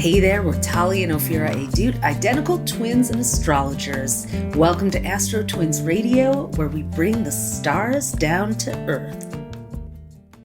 Hey there, we're Talia and Ophira Edut, identical twins and astrologers. Welcome to AstroTwins Radio, where we bring the stars down to Earth.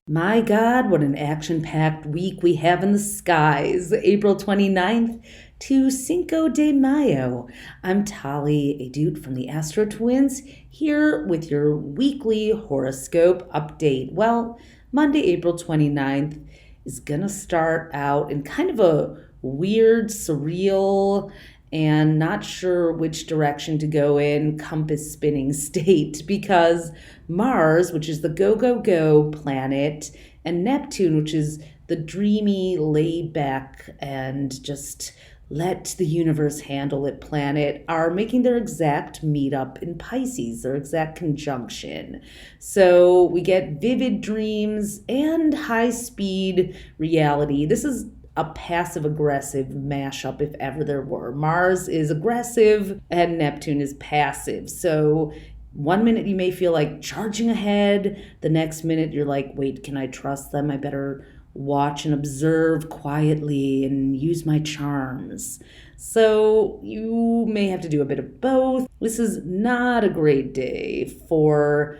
My God, what an action-packed week we have in the skies. April 29th to Cinco de Mayo. I'm Talia Edut from the AstroTwins, here with your weekly horoscope update. Well, Monday, April 29th is going to start out in kind of a weird, surreal, and not sure which direction to go in, compass spinning state, because Mars, which is the go planet, and Neptune, which is the dreamy, laid back, and just let the universe handle it planet, are making their exact meetup in Pisces, their exact conjunction. So we get vivid dreams and high-speed reality. This is a passive-aggressive mashup, if ever there were. Mars is aggressive and Neptune is passive. So one minute you may feel like charging ahead. The next minute you're like, wait, can I trust them? I better watch and observe quietly and use my charms. So you may have to do a bit of both. This is not a great day for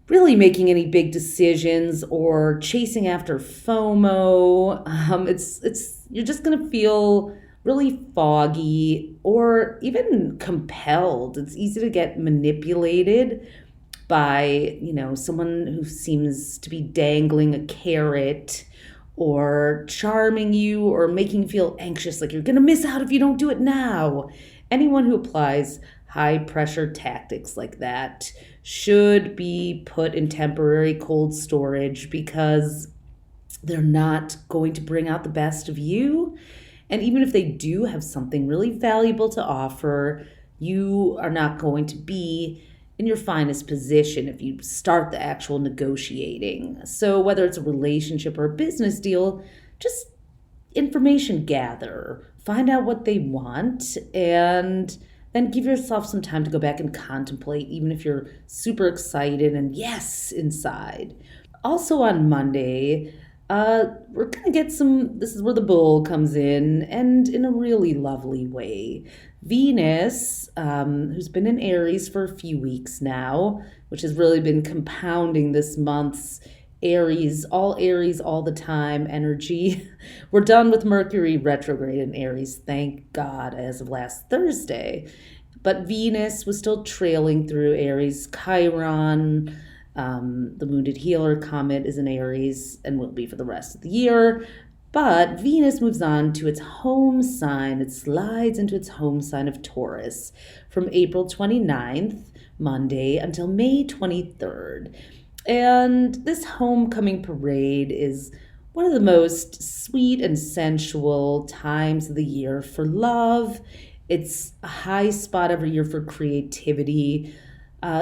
really making any big decisions or chasing after FOMO. You're just gonna feel really foggy or even compelled. It's easy to get manipulated by, someone who seems to be dangling a carrot or charming you or making you feel anxious, like you're gonna miss out if you don't do it now. Anyone who applies high pressure tactics like that should be put in temporary cold storage, because they're not going to bring out the best of you. And even if they do have something really valuable to offer, you are not going to be in your finest position if you start the actual negotiating. So whether it's a relationship or a business deal, just information gather, find out what they want, and then give yourself some time to go back and contemplate, even if you're super excited and yes inside. Also on Monday, we're going to get this is where the bull comes in, and in a really lovely way. Venus, who's been in Aries for a few weeks now, which has really been compounding this month's Aries all the time energy. We're done with Mercury retrograde in Aries, thank God, as of last Thursday. But Venus was still trailing through Aries. Chiron, the wounded healer comet, is in Aries and will be for the rest of the year. But Venus moves on to its home sign. It slides into its home sign of Taurus from April 29th, Monday, until May 23rd. And this homecoming parade is one of the most sweet and sensual times of the year for love. It's a high spot every year for creativity,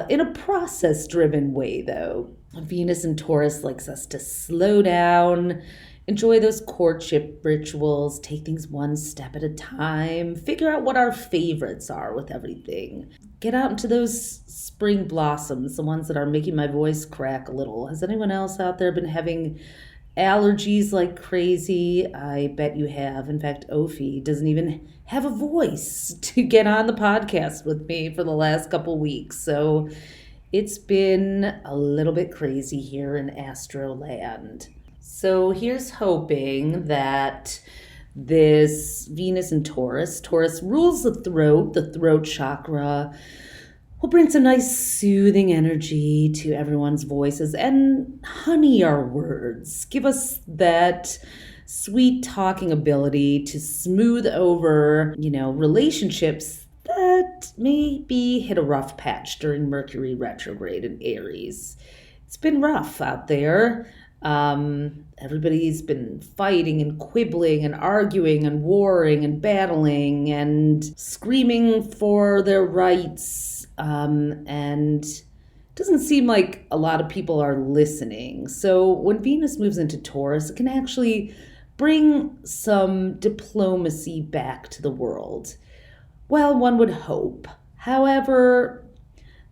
in a process-driven way, though. Venus in Taurus likes us to slow down, enjoy those courtship rituals, take things one step at a time, figure out what our favorites are with everything. Get out into those spring blossoms, the ones that are making my voice crack a little. Has anyone else out there been having allergies like crazy? I bet you have. In fact, Ophi doesn't even have a voice to get on the podcast with me for the last couple weeks. So it's been a little bit crazy here in Astroland. So here's hoping that this Venus in Taurus rules the throat chakra, will bring some nice soothing energy to everyone's voices and honey our words. Give us that sweet talking ability to smooth over, relationships that maybe hit a rough patch during Mercury retrograde in Aries. It's been rough out there. Everybody's been fighting and quibbling and arguing and warring and battling and screaming for their rights. And it doesn't seem like a lot of people are listening. So when Venus moves into Taurus, it can actually bring some diplomacy back to the world. Well, one would hope. However,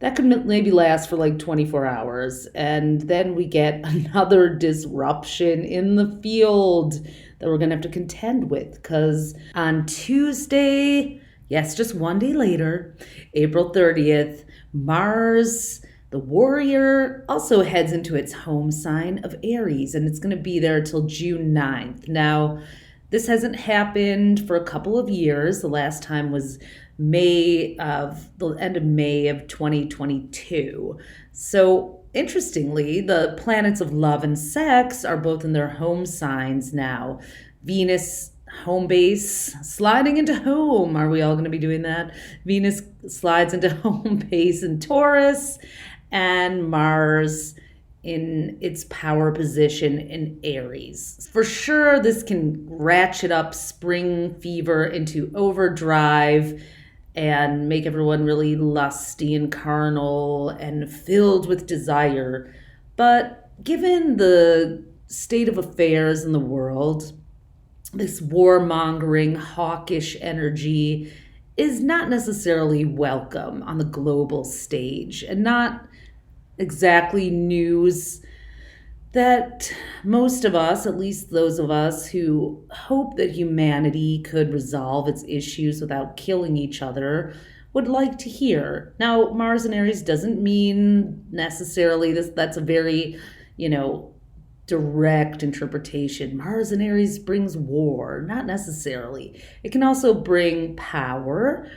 that could maybe last for like 24 hours, and then we get another disruption in the field that we're going to have to contend with, because on Tuesday, yes, just one day later, April 30th, Mars, the warrior, also heads into its home sign of Aries, and it's going to be there till June 9th. Now, this hasn't happened for a couple of years. The last time was the end of May of 2022. So interestingly, the planets of love and sex are both in their home signs now. Venus, home base, sliding into home. Are we all going to be doing that? Venus slides into home base in Taurus, and Mars in its power position in Aries. For sure, this can ratchet up spring fever into overdrive and make everyone really lusty and carnal and filled with desire. But given the state of affairs in the world, this warmongering, hawkish energy is not necessarily welcome on the global stage, and not exactly news that most of us, at least those of us who hope that humanity could resolve its issues without killing each other, would like to hear. Now, Mars and Aries doesn't mean necessarily that's a very, direct interpretation. Mars and Aries brings war, not necessarily. It can also bring power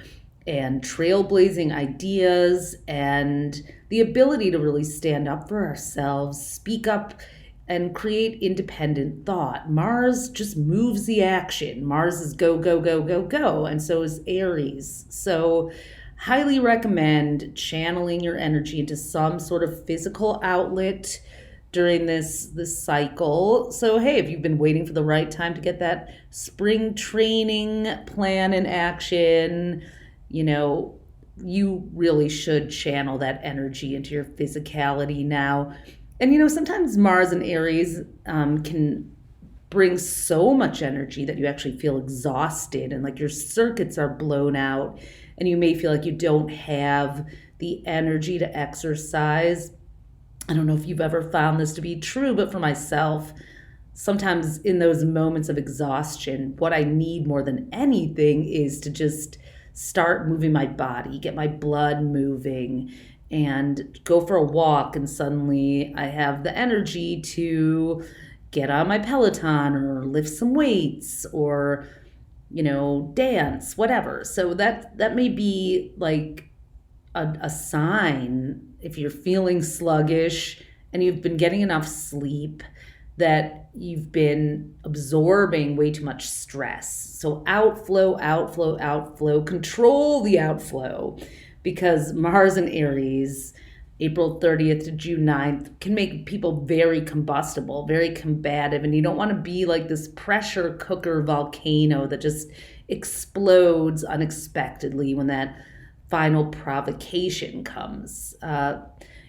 and trailblazing ideas and the ability to really stand up for ourselves, speak up, and create independent thought. Mars just moves the action. Mars is go, go, go, go, go, and so is Aries. So highly recommend channeling your energy into some sort of physical outlet during this cycle. So hey, if you've been waiting for the right time to get that spring training plan in action, you really should channel that energy into your physicality now. And sometimes Mars and Aries can bring so much energy that you actually feel exhausted and like your circuits are blown out, and you may feel like you don't have the energy to exercise. I don't know if you've ever found this to be true, but for myself, sometimes in those moments of exhaustion, what I need more than anything is to just start moving my body, get my blood moving, and go for a walk, and suddenly I have the energy to get on my Peloton or lift some weights or, dance, whatever. So that may be like a sign, if you're feeling sluggish and you've been getting enough sleep, that you've been absorbing way too much stress. So outflow, outflow, outflow, control the outflow, because Mars and Aries, April 30th to June 9th, can make people very combustible, very combative, and you don't want to be like this pressure cooker volcano that just explodes unexpectedly when that final provocation comes.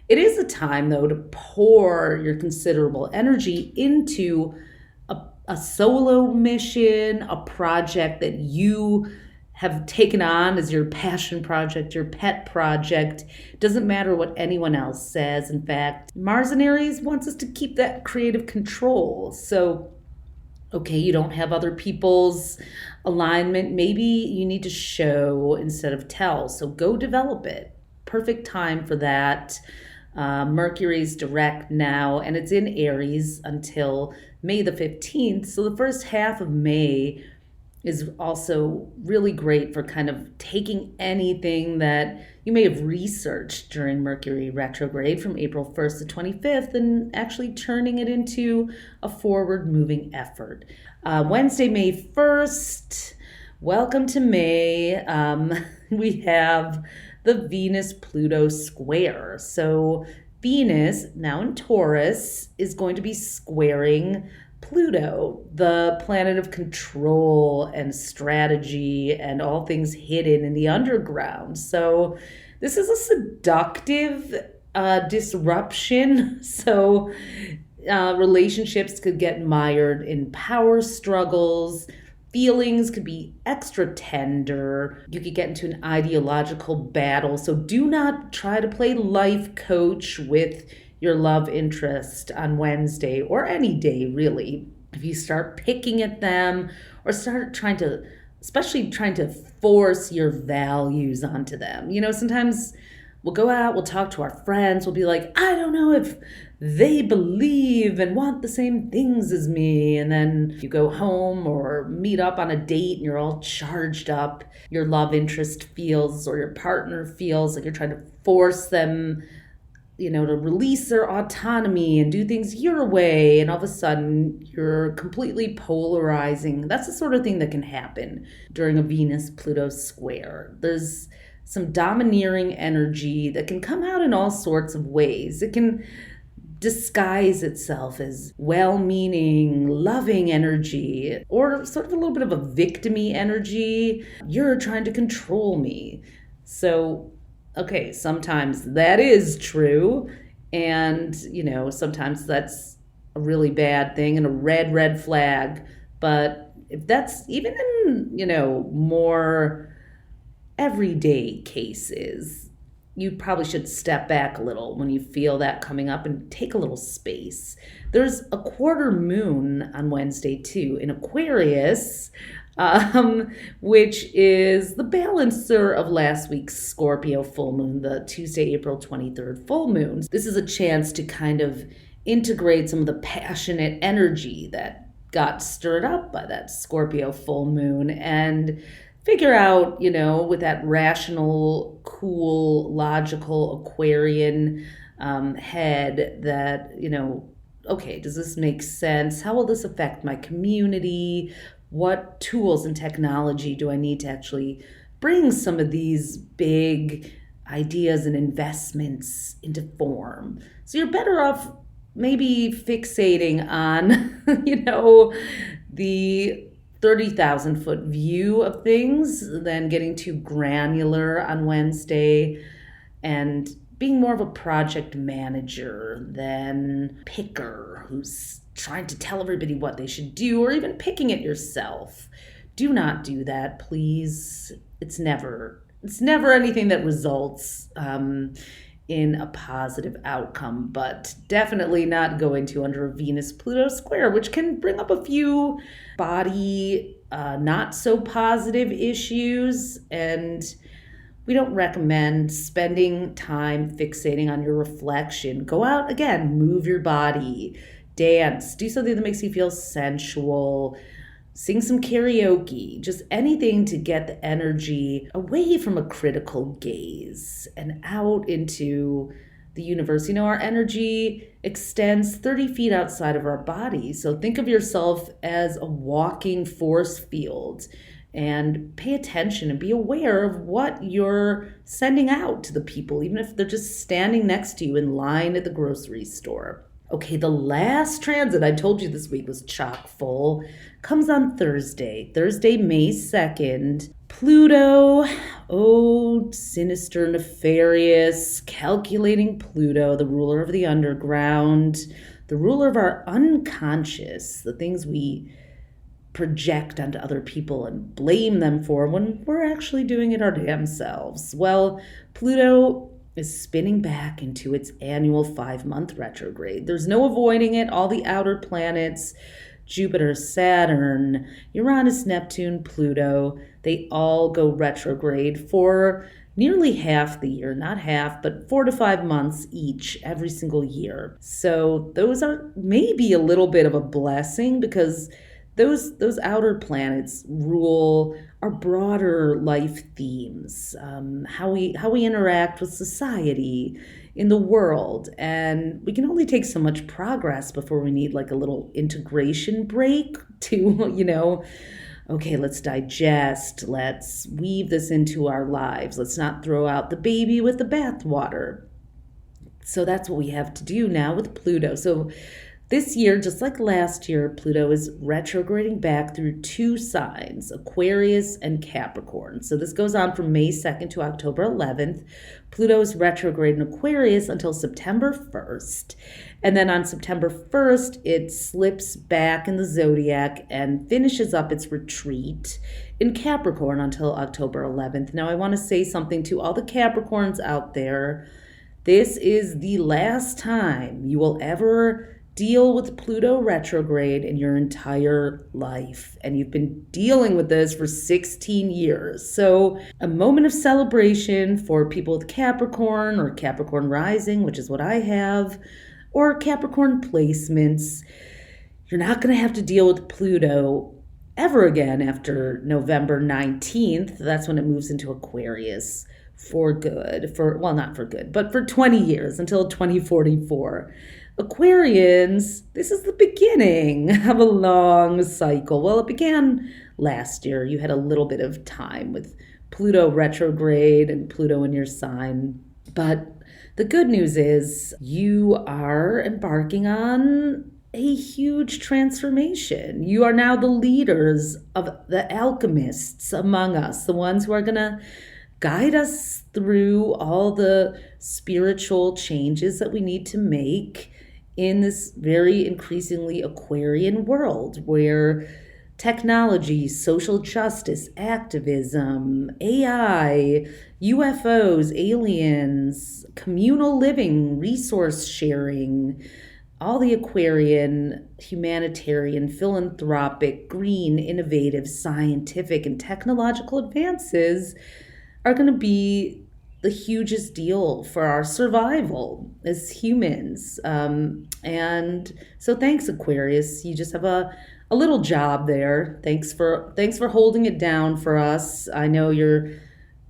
It is a time, though, to pour your considerable energy into a solo mission, a project that you have taken on as your passion project, your pet project. Doesn't matter what anyone else says. In fact, Mars and Aries wants us to keep that creative control. So, okay, you don't have other people's alignment. Maybe you need to show instead of tell. So go develop it. Perfect time for that. Mercury's direct now, and it's in Aries until May the 15th. So the first half of May is also really great for kind of taking anything that you may have researched during Mercury retrograde from April 1st to 25th and actually turning it into a forward-moving effort. Wednesday, May 1st, welcome to May. We have the Venus-Pluto square. So Venus, now in Taurus, is going to be squaring Pluto, the planet of control and strategy and all things hidden in the underground. So this is a seductive disruption. So relationships could get mired in power struggles. Feelings could be extra tender. You could get into an ideological battle. So do not try to play life coach with your love interest on Wednesday or any day, really. if you start picking at them or start especially trying to force your values onto them. Sometimes we'll go out, we'll talk to our friends, we'll be like, I don't know if they believe and want the same things as me. And then you go home or meet up on a date and you're all charged up. Your love interest feels, or your partner feels like you're trying to force them, to release their autonomy and do things your way. And all of a sudden, you're completely polarizing. That's the sort of thing that can happen during a Venus-Pluto square. There's some domineering energy that can come out in all sorts of ways. It can disguise itself as well-meaning, loving energy, or sort of a little bit of a victim-y energy. You're trying to control me. So, okay, sometimes that is true. And, sometimes that's a really bad thing and a red flag. But if that's even in, more everyday cases, you probably should step back a little when you feel that coming up and take a little space. There's a quarter moon on Wednesday too in Aquarius, which is the balancer of last week's Scorpio full moon, the Tuesday, April 23rd full moon. This is a chance to kind of integrate some of the passionate energy that got stirred up by that Scorpio full moon and figure out, with that rational, cool, logical Aquarian head that, okay, does this make sense? How will this affect my community? What tools and technology do I need to actually bring some of these big ideas and investments into form? So you're better off maybe fixating on, the 30,000 foot view of things than getting too granular on Wednesday and being more of a project manager than picker who's trying to tell everybody what they should do, or even picking it yourself. Do not do that, please. It's never anything that results in a positive outcome, but definitely not going to under a Venus-Pluto square, which can bring up a few body not so positive issues. And we don't recommend spending time fixating on your reflection. Go out again, move your body, dance, do something that makes you feel sensual, sing some karaoke, just anything to get the energy away from a critical gaze and out into the universe. Our energy extends 30 feet outside of our body. So think of yourself as a walking force field and pay attention and be aware of what you're sending out to the people, even if they're just standing next to you in line at the grocery store. Okay, the last transit I told you this week was chock full. Comes on Thursday, May 2nd. Pluto, sinister, nefarious, calculating Pluto, the ruler of the underground, the ruler of our unconscious, the things we project onto other people and blame them for when we're actually doing it our damn selves. Well, Pluto is spinning back into its annual 5-month retrograde. There's no avoiding it. All the outer planets, Jupiter, Saturn, Uranus, Neptune, Pluto, they all go retrograde for nearly half the year. Not half, but 4 to 5 months each every single year. So those are maybe a little bit of a blessing because those outer planets rule our broader life themes, how we interact with society in the world. And we can only take so much progress before we need like a little integration break to, okay, let's digest, let's weave this into our lives. Let's not throw out the baby with the bathwater. So that's what we have to do now with Pluto. So this year, just like last year, Pluto is retrograding back through 2 signs, Aquarius and Capricorn. So this goes on from May 2nd to October 11th. Pluto is retrograde in Aquarius until September 1st. And then on September 1st, it slips back in the zodiac and finishes up its retreat in Capricorn until October 11th. Now, I want to say something to all the Capricorns out there. This is the last time you will ever deal with Pluto retrograde in your entire life. And you've been dealing with this for 16 years. So a moment of celebration for people with Capricorn or Capricorn rising, which is what I have, or Capricorn placements. You're not going to have to deal with Pluto ever again after November 19th. That's when it moves into Aquarius for good. Well, not for good, but for 20 years until 2044. Aquarians, this is the beginning of a long cycle. Well, it began last year. You had a little bit of time with Pluto retrograde and Pluto in your sign. But the good news is you are embarking on a huge transformation. You are now the leaders of the alchemists among us, the ones who are going to guide us through all the spiritual changes that we need to make in this very increasingly Aquarian world where technology, social justice, activism, AI, UFOs, aliens, communal living, resource sharing, all the Aquarian, humanitarian, philanthropic, green, innovative, scientific, and technological advances are going to be the hugest deal for our survival as humans. And so thanks, Aquarius. You just have a little job there. Thanks for holding it down for us. I know you're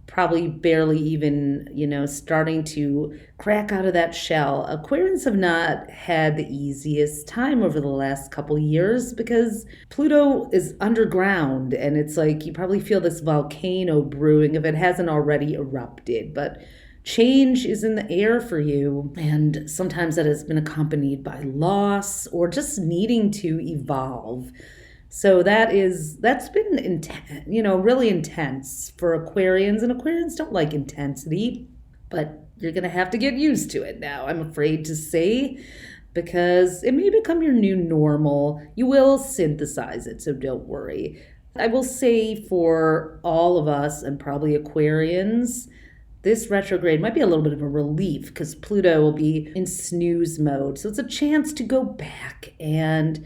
probably barely even, starting to crack out of that shell. Aquarians have not had the easiest time over the last couple years because Pluto is underground and it's like you probably feel this volcano brewing if it hasn't already erupted. But change is in the air for you, and sometimes that has been accompanied by loss or just needing to evolve. So that's been intense, really intense for Aquarians, and Aquarians don't like intensity, but you're going to have to get used to it now, I'm afraid to say, because it may become your new normal. You will synthesize it, so don't worry. I will say for all of us, and probably Aquarians, this retrograde might be a little bit of a relief because Pluto will be in snooze mode. So it's a chance to go back and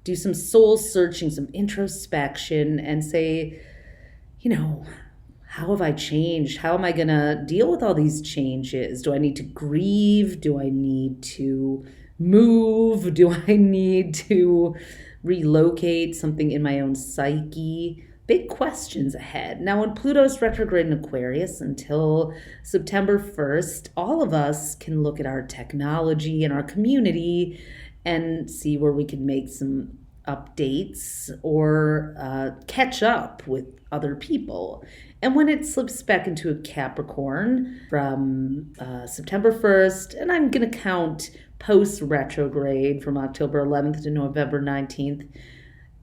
do some soul searching, some introspection, and say, how have I changed? How am I going to deal with all these changes? Do I need to grieve? Do I need to move? Do I need to relocate something in my own psyche? Big questions ahead. Now, when Pluto's retrograde in Aquarius until September 1st, all of us can look at our technology and our community and see where we can make some updates or catch up with other people. And when it slips back into a Capricorn from September 1st, and I'm going to count post-retrograde from October 11th to November 19th,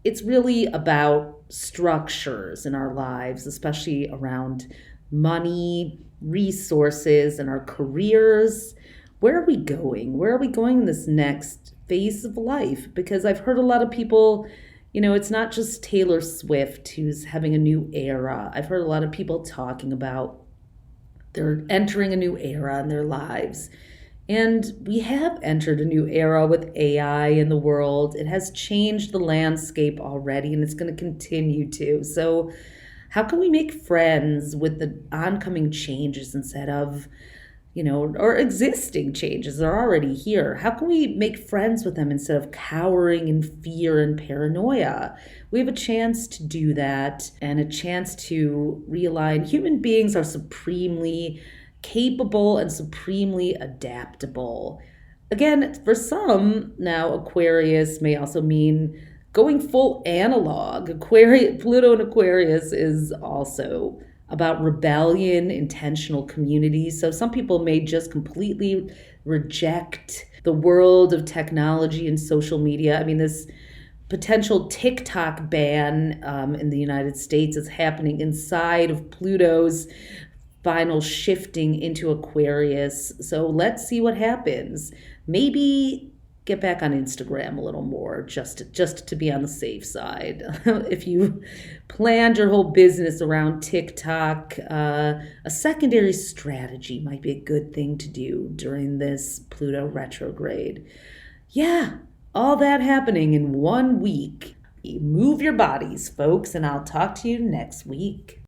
it's really about structures in our lives, especially around money, resources, and our careers. Where are we going? Where are we going in this next phase of life? Because I've heard a lot of people, it's not just Taylor Swift who's having a new era. I've heard a lot of people talking about they're entering a new era in their lives. And we have entered a new era with AI in the world. It has changed the landscape already, and it's going to continue to. So how can we make friends with the oncoming changes instead of or existing changes are already here? How can we make friends with them instead of cowering in fear and paranoia? We have a chance to do that and a chance to realign. Human beings are supremely capable and supremely adaptable. Again, for some, now Aquarius may also mean going full analog. Pluto in Aquarius is also about rebellion, intentional community. So some people may just completely reject the world of technology and social media. I mean, this potential TikTok ban in the United States is happening inside of Pluto's final shifting into Aquarius. So let's see what happens. Maybe get back on Instagram a little more just to be on the safe side. If you planned your whole business around TikTok, a secondary strategy might be a good thing to do during this Pluto retrograde. Yeah, All that happening in 1 week. Move your bodies, folks, and I'll talk to you next week.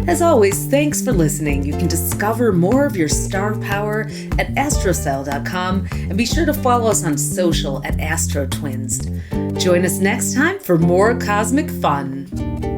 As always, thanks for listening. You can discover more of your star power at astrocell.com and be sure to follow us on social at AstroTwins. Join us next time for more cosmic fun.